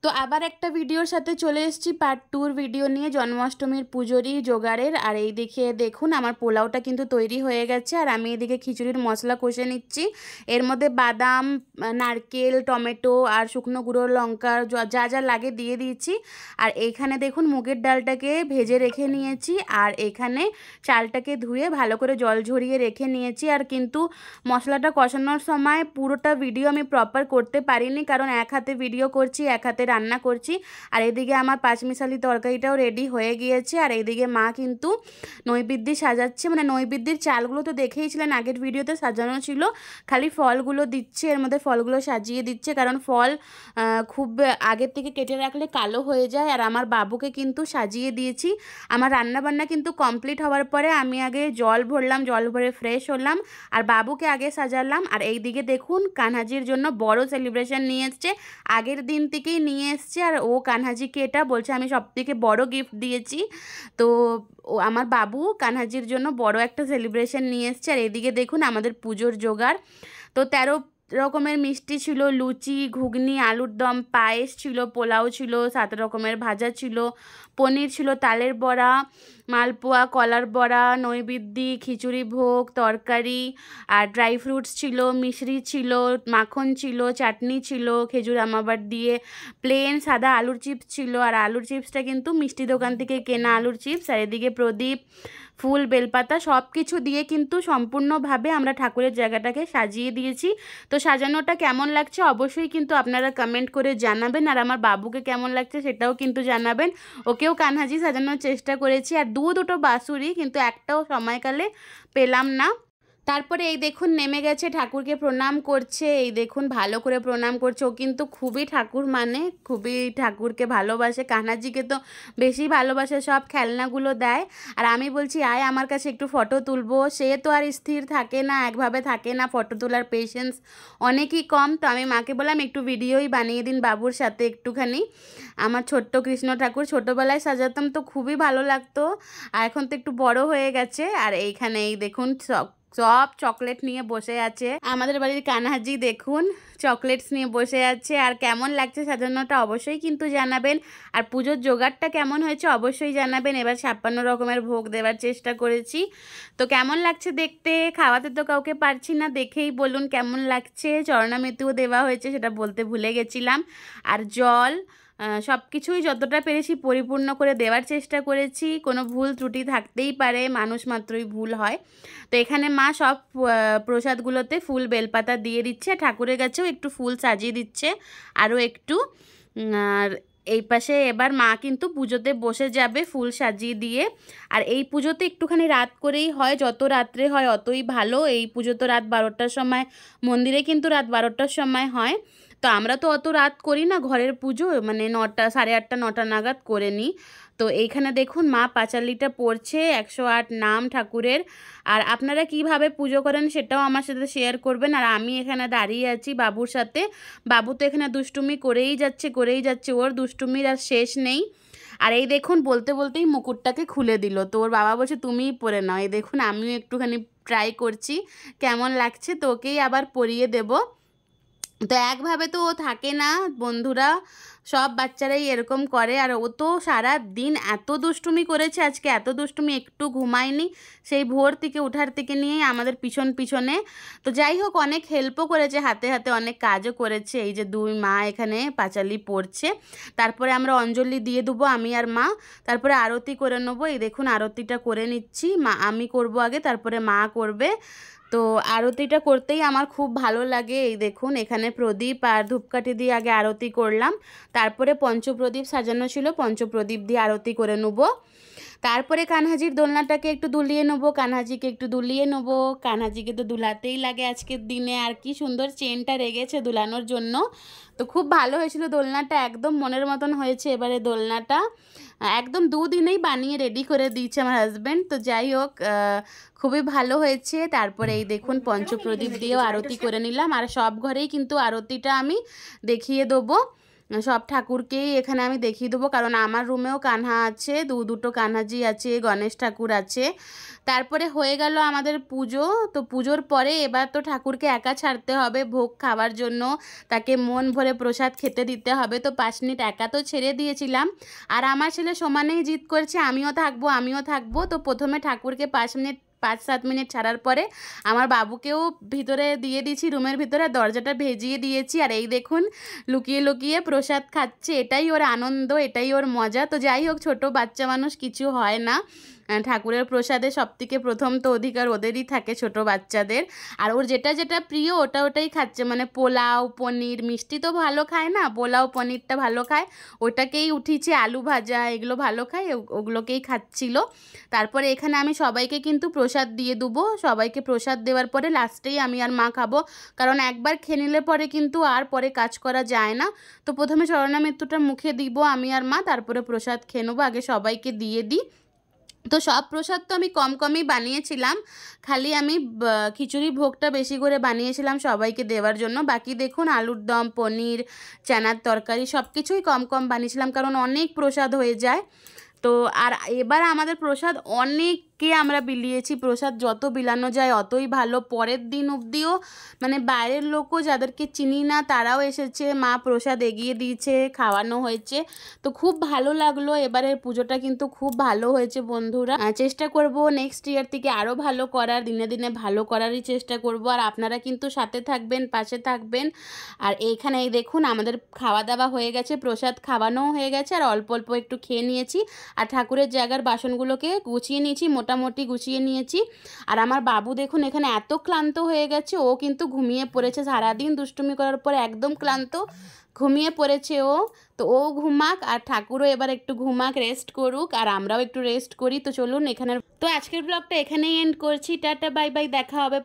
তো আবার একটা ভিডিওর সাথে চলে এসেছি পার্ট 2 ভিডিও নিয়ে জন্মাষ্টমীর পুজোরই জোগাড়ের। আর এই দিকে দেখুন আমার পোলাওটা কিন্তু তৈরি হয়ে গেছে, আর আমি এদিকে খিচুড়ির মশলা কষে নিচ্ছি। এর মধ্যে বাদাম, নারকেল, টমেটো আর শুকনো গুঁড়ো লঙ্কা যা যা লাগে দিয়ে দিয়েছি। আর এইখানে দেখুন মুগের ডালটাকে ভেজে রেখে নিয়েছি, আর এখানে চালটাকে ধুয়ে ভালো করে জল ঝরিয়ে রেখে নিয়েছি। আর কিন্তু মশলাটা কষানোর সময় পুরোটা ভিডিও আমি প্রপার করতে পারিনি, কারণ এক হাতে ভিডিও করছি, এক হাতে রান্না করছি। আর এদিকে আমার পাঁচমিশালি তরকারিটাও রেডি হয়ে গিয়েছে। আর এইদিকে মা কিন্তু নৈবেদ্য সাজাচ্ছে, মানে নৈবেদ্যের চালগুলো তো দেখেইছিলেন আগের ভিডিওতে সাজানো ছিল, খালি ফলগুলো দিচ্ছে, এর মধ্যে ফলগুলো সাজিয়ে দিচ্ছে, কারণ ফল খুব আগের থেকে কেটে রাখলে কালো হয়ে যায়। আর আমার বাবুকে কিন্তু সাজিয়ে দিয়েছি। আমার রান্নাবান্না কিন্তু কমপ্লিট হওয়ার পরে আমি আগে জল ভরলাম, জল ভরে ফ্রেশ হলাম, আর বাবুকে আগে সাজালাম। আর এই দিকে দেখুন কানহাজির জন্য বড় সেলিব্রেশন নিয়ে এসছে, আগের দিন থেকেই নিয়ে এসছে। আর ও কানহাজিকে এটা বলছে আমি সবথেকে বড় গিফট দিয়েছি। তো ও আমার বাবু কানহাজির জন্য বড় একটা সেলিব্রেশন নিয়ে এসছে। আর এদিকে দেখুন আমাদের পুজোর জোগাড়। তো 13 রকমের মিষ্টি ছিল, লুচি, ঘুগনি, আলুর দম, পায়েস ছিল, পোলাও ছিল, 7 রকমের ভাজা ছিল, পনির ছিল, তালের বড়া, মালপোয়া, কলার বড়া, নৈবেদ্য, খিচুড়ি ভোগ, তরকারি, আর ড্রাই ফ্রুটস ছিল, মিশরি ছিল, মাখন ছিল, চাটনি ছিল খেজুর আমাবার দিয়ে, প্লেন সাদা আলুর চিপস ছিল। আর আলুর চিপসটা কিন্তু মিষ্টি দোকান থেকে কেনা আলুর চিপস। আর এদিকে প্রদীপ, ফুল, বেলপাতা সব কিছু দিয়ে কিন্তু সম্পূর্ণভাবে আমরা ঠাকুরের জায়গাটাকে সাজিয়ে দিয়েছি। তো সাজানোটা কেমন লাগছে অবশ্যই কিন্তু আপনারা কমেন্ট করে জানাবেন, আর আমার বাবুকে কেমন লাগছে সেটাও কিন্তু জানাবেন। ওকেও কানহাজি সাজানোর চেষ্টা করেছি। আর দুটো বাঁশুরি, কিন্তু একটাও সময়কালে পেলাম না। তারপরে এই দেখুন নেমে গেছে, ঠাকুরকে প্রণাম করছে, এই দেখুন ভালো করে প্রণাম করছে। ও কিন্তু খুবই ঠাকুর মানে, খুবই ঠাকুরকে ভালোবাসে, কান্হাজিকে তো বেশি ভালোবাসে, সব খেলনাগুলো দেয়। আর আমি বলছি আয় আমার কাছে একটু ফটো তুলবো, সে তো আর স্থির থাকে না, একভাবে থাকে না, ফটো তোলার পেশেন্স অনেকই কম। তো আমি মাকে বললাম একটু ভিডিওই বানিয়ে দিন বাবুর সাথে একটুখানি। আমার ছোট্ট কৃষ্ণ ঠাকুর ছোটোবেলায় সাজাতাম তো খুবই ভালো লাগতো, আর এখন তো একটু বড় হয়ে গেছে। আর এইখানে এই দেখুন সব চকলেট নিয়ে বসে আছে আমাদের বাড়ির কানহাজি, দেখুন চকলেটস নিয়ে বসে আছে। আর কেমন লাগছে সাজানোটা অবশ্যই কিন্তু জানাবেন, আর পুজোর জোগাড়টা কেমন হয়েছে অবশ্যই জানাবেন। এবার 56 রকমের ভোগ দেওয়ার চেষ্টা করেছি। তো কেমন লাগছে দেখতে, খাওয়াতে তো কাউকে পারছি না, দেখেই বলুন কেমন লাগছে। চরণামৃত্যুও দেওয়া হয়েছে, সেটা বলতে ভুলে গেছিলাম। আর জল সব কিছুই যতটা পেরেছি পরিপূর্ণ করে দেওয়ার চেষ্টা করেছি। কোনো ভুল ত্রুটি থাকতেই পারে, মানুষ মাত্রই ভুল হয়। তো এখানে মা সব প্রসাদগুলোতে ফুল বেলপাতা দিয়ে দিচ্ছে, ঠাকুরের কাছেও একটু ফুল সাজিয়ে দিচ্ছে আরও একটু। আর এই পাশে এবার মা কিন্তু পুজোতে বসে যাবে ফুল সাজিয়ে দিয়ে। আর এই পুজোতে একটুখানি রাত করেই হয়, যত রাত্রে হয় অতই ভালো। এই পুজো তো রাত 12টার সময়, মন্দিরে কিন্তু রাত 12টার সময় হয়। তো আমরা তো অত রাত করি না, ঘরের পুজো মানে 9টা, 8:30, 9টা নাগাদ করে নিই। তো এইখানে দেখুন মা পাঁচালিটা পড়ছে, 108 নাম ঠাকুরের। আর আপনারা কিভাবে পুজো করেন সেটাও আমার সাথে শেয়ার করবেন। আর আমি এখানে দাঁড়িয়ে আছি বাবুর সাথে। বাবু তো এখানে দুষ্টুমি করেই যাচ্ছে, ওর দুষ্টুমির আর শেষ নেই। আর এই দেখুন বলতে বলতেই মুকুটটাকে খুলে দিল, তো ওর বাবা বলছে তুমিই পরে নাও। এই দেখুন আমিও একটুখানি ট্রাই করছি কেমন লাগছে, তো ওকেই আবার পরিয়ে দেবো। তো একভাবে তো ও থাকে না বন্ধুরা, সব বাচ্চারাই এরকম করে। আর ও তো সারা দিন এত দুষ্টুমি করেছে, আজকে এত দুষ্টুমি, একটু ঘুমায়নি, সেই ভোর থেকে ওঠার থেকে নিয়েই আমাদের পিছনে। তো যাই হোক অনেক হেল্পও করেছে, হাতে হাতে অনেক কাজও করেছে। এই যে 2 মা এখানে পাঁচালি পড়ছে, তারপরে আমরা অঞ্জলি দিয়ে দেবো আমি আর মা, তারপরে আরতি করে নেবো। এই দেখুন আরতিটা করে নিচ্ছি, আমি করব আগে, তারপরে মা করবে। তো আরতিটা করতেই আমার খুব ভালো লাগে। এই দেখুন এখানে প্রদীপ আর ধূপকাঠি দিয়ে আগে আরতি করলাম, তারপরে পঞ্চপ্রদীপ সাজানো ছিল, পঞ্চপ্রদীপ দিয়ে আরতি করে নেব। তারপরে কানহাজির দোলনাটাকে একটু দুলিয়ে নেবো, কানহাজিকে একটু দুলিয়ে নেবো। কানহাজিকে তো দুলাতেই লাগে আজকের দিনে, আর কি সুন্দর চেনটা রেগেছে দুলানোর জন্য। তো খুব ভালো হয়েছিল দোলনাটা, একদম মনের মতন হয়েছে এবারে দোলনাটা। একদম 2 দিনেই বানিয়ে রেডি করে দিয়েছে আমার হাজব্যান্ড। তো যাই হোক খুবই ভালো হয়েছে। তারপরে এই দেখুন পঞ্চপ্রদীপ দিয়েও আরতি করে নিলাম, আর সব ঘরেই কিন্তু আরতিটা আমি দেখিয়ে দেবো। সব ঠাকুরকেই এখানে আমি দেখিয়ে দেবো, কারণ আমার রুমেও কান্হা আছে, দুটো কান্হাজি আছে, গণেশ ঠাকুর আছে। তারপরে হয়ে গেল আমাদের পুজো। তো পুজোর পরে এবার তো ঠাকুরকে একা ছাড়তে হবে ভোগ খাওয়ার জন্য, তাকে মন ভরে প্রসাদ খেতে দিতে হবে। তো 5 মিনিট একা তো ছেড়ে দিয়েছিলাম, আর আমার ছেলে সমানেই জিদ করছে আমিও থাকবো আমিও থাকবো। তো প্রথমে ঠাকুরকে 5-7 মিনিট ছাড়ার পরে আমার বাবুকেও ভিতরে দিয়ে দিয়েছি, রুমের ভিতরে দরজাটা ভেজিয়ে দিয়েছি। আর এই দেখুন লুকিয়ে লুকিয়ে প্রসাদ খাচ্ছে, এটাই ওর আনন্দ, এটাই ওর মজা। তো যাই হোক, ছোট বাচ্চা মানুষ, কিছু হয় না। ঠাকুরের প্রসাদে সবথেকে প্রথম তো অধিকার ওদেরই থাকে, ছোট বাচ্চাদের। আর ওর যেটা যেটা প্রিয় ওটাই খাচ্ছে, মানে পোলাও, পনির, মিষ্টি তো ভালো খায় না, পোলাও পনিরটা ভালো খায়, ওটাকেই উঠিয়েছে। আলু ভাজা এগুলো ভালো খায়, ওগুলোকেই খাচ্ছিল। তারপরে এখানে আমি সবাইকে কিন্তু প্রসাদ দিয়ে দেবো। সবাইকে প্রসাদ দেওয়ার পরে লাস্টেই আমি আর মা খাবো, কারণ একবার খেয়ে নিলে পরে কিন্তু আর পরে কাজ করা যায় না। তো প্রথমে চরণামৃত্যুটা মুখে দিব আমি আর মা, তারপরে প্রসাদ খেয়ে নেবো, আগে সবাইকে দিয়ে দিই। তো সব প্রসাদ তো আমি কমই বানিয়েছিলাম, খালি আমি খিচুড়ি ভোগটা বেশি করে বানিয়েছিলাম সবাইকে দেওয়ার জন্য। বাকি দেখুন আলুর দম, পনির, চানার তরকারি সব কিছুই কম বানিয়েছিলাম, কারণ অনেক প্রসাদ হয়ে যায়। তো আর এবার আমাদের প্রসাদ অনেককে আমরা বিলিয়েছি, প্রসাদ যত বিলানো যায় অতই ভালো। পরের দিন অবধিও মানে বাইরের লোকও যাদেরকে চিনি না তারাও এসেছে, মা প্রসাদ এগিয়ে দিয়েছে, খাওয়ানো হয়েছে। তো খুব ভালো লাগলো, এবারের পুজোটা কিন্তু খুব ভালো হয়েছে বন্ধুরা। চেষ্টা করব নেক্সট ইয়ার থেকে আরও ভালো করার, দিনে দিনে ভালো করারই চেষ্টা করব। আর আপনারা কিন্তু সাথে থাকবেন, পাশে থাকবেন। আর এইখানে এই দেখুন আমাদের খাওয়া দাওয়া হয়ে গেছে, প্রসাদ খাওয়ানোও হয়ে গেছে, আর অল্প অল্প একটু খেয়ে নিয়েছি। আর ঠাকুরের জায়গার বাসনগুলোকে গুছিয়ে নিয়েছি, মোটামুটি গুছিয়ে নিয়েছি। আর আমার বাবু দেখুন এখানে এত ক্লান্ত হয়ে গেছে, ও কিন্তু ঘুমিয়ে পড়েছে, সারাদিন দুষ্টুমি করার পর একদম ক্লান্ত, ঘুমিয়ে পড়েছে ও। তো ও ঘুমাক, আর ঠাকুরও এবার একটু ঘুমাক, রেস্ট করুক, আর আমরাও একটু রেস্ট করি। তো চলুন এখানে, তো আজকের ব্লগটা এখানেই এন্ড করছি। টাটা বাই বাই, দেখা হবে